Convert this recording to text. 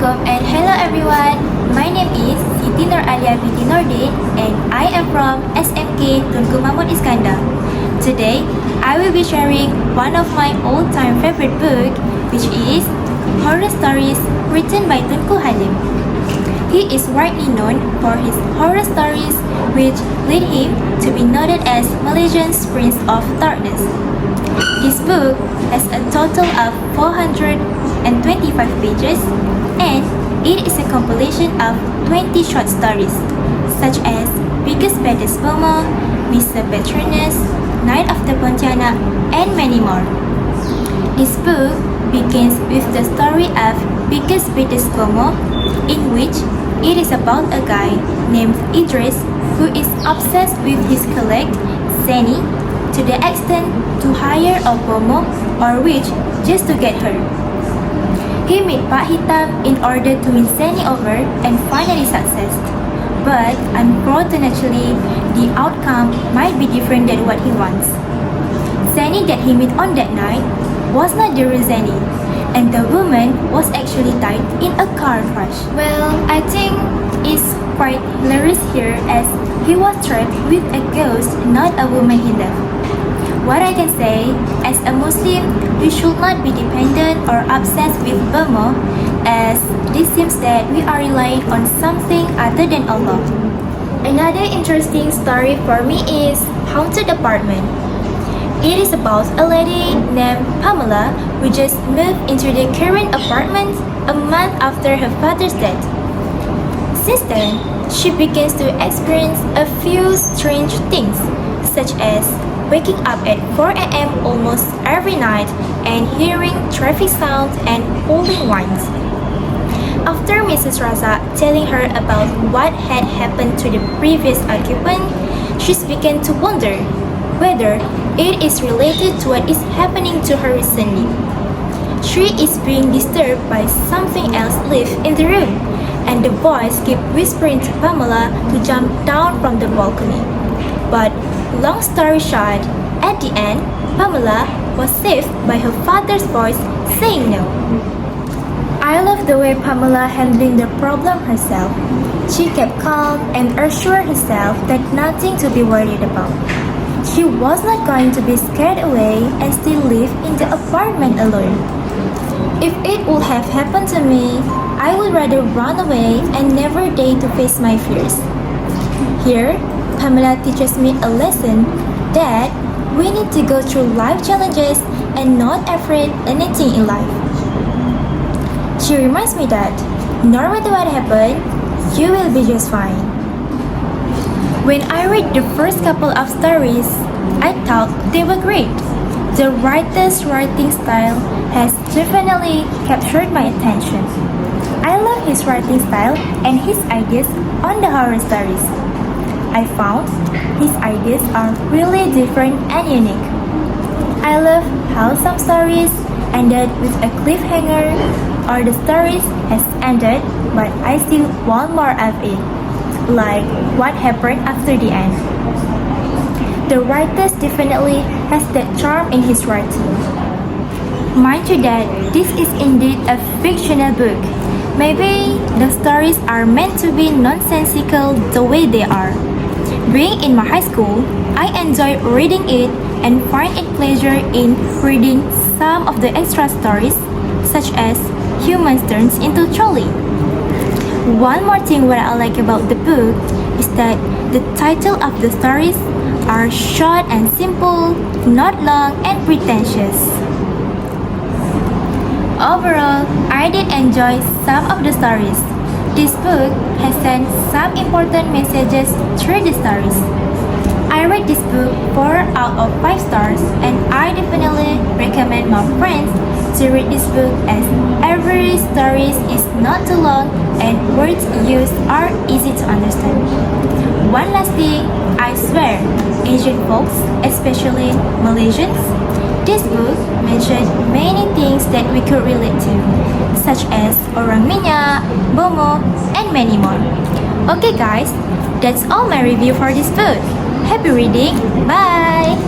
Assalamualaikum and hello everyone. My name is Siti Alya binti Nordin and I am from SMK TUNKU MAHMOOD Iskandar. Today, I will be sharing one of my all-time favorite book, which is Horror Stories written by TUNKU Halim. He is widely known for his horror stories, which lead him to be noted as Malaysia's Prince of Darkness. This book has a total of 425 pages and it is a compilation of 20 short stories such as Biggest Baddest Bomo, Mr. Patronus, Night of the Pontianak, and many more. This book begins with the story of Biggest Baddest Bomo, in which it is about a guy named Idris who is obsessed with his colleague, Sani, to the extent to hire a bomo or witch just to get her. He met Pak Hitam in order to win Sani over and finally success. But unfortunately, the outcome might be different than what he wants. Sani that he met on that night was not the real Sani, and the woman was actually died in a car crash. Well, I think it's quite hilarious here as he was trapped with a ghost, not a woman he loved. What I can say, as a Muslim, we should not be dependent or obsessed with Bomo, as this seems that we are relying on something other than Allah. Another interesting story for me is Haunted Apartment. It is about a lady named Pamela who just moved into the current apartment a month after her father's death. Since then, she begins to experience a few strange things, such as waking up at 4 a.m. almost every night and hearing traffic sounds and holding wines. After Mrs. Raza telling her about what had happened to the previous occupant, she began to wonder whether it is related to what is happening to her recently. She is being disturbed by something else live in the room, and the voice kept whispering to Pamela to jump down from the balcony. But long story short, at the end, Pamela was saved by her father's voice saying no. I love the way Pamela handling the problem herself. She kept calm and assured herself that nothing to be worried about. She was not going to be scared away and still live in the apartment alone. If it would have happened to me, I would rather run away and never dare to face my fears. Here, Pamela teaches me a lesson that we need to go through life challenges and not afraid anything in life. She reminds me that no matter what happens, you will be just fine. When I read the first couple of stories, I thought they were great. The writer's writing style has definitely captured my attention. I love his writing style and his ideas on the horror stories. I found his ideas are really different and unique. I love how some stories ended with a cliffhanger or the stories has ended but I still want more of it, like what happened after the end. The writer definitely has that charm in his writing. Mind you that this is indeed a fictional book. Maybe the stories are meant to be nonsensical the way they are. Being in my high school, I enjoy reading it and find it pleasure in reading some of the extra stories, such as Humans Turns into Trolley. One more thing what I like about the book is that the title of the stories are short and simple, not long and pretentious. Overall, I did enjoy some of the stories. This book has sent some important messages through the stories. I read this book 4 out of 5 stars and I definitely recommend my friends to read this book as every story is not too long and words used are easy to understand. One last thing, I swear, Asian folks, especially Malaysians, this book mentioned many things that we could relate to, such as orang minyak, bomo, and many more. Okay guys, that's all my review for this book. Happy reading, bye!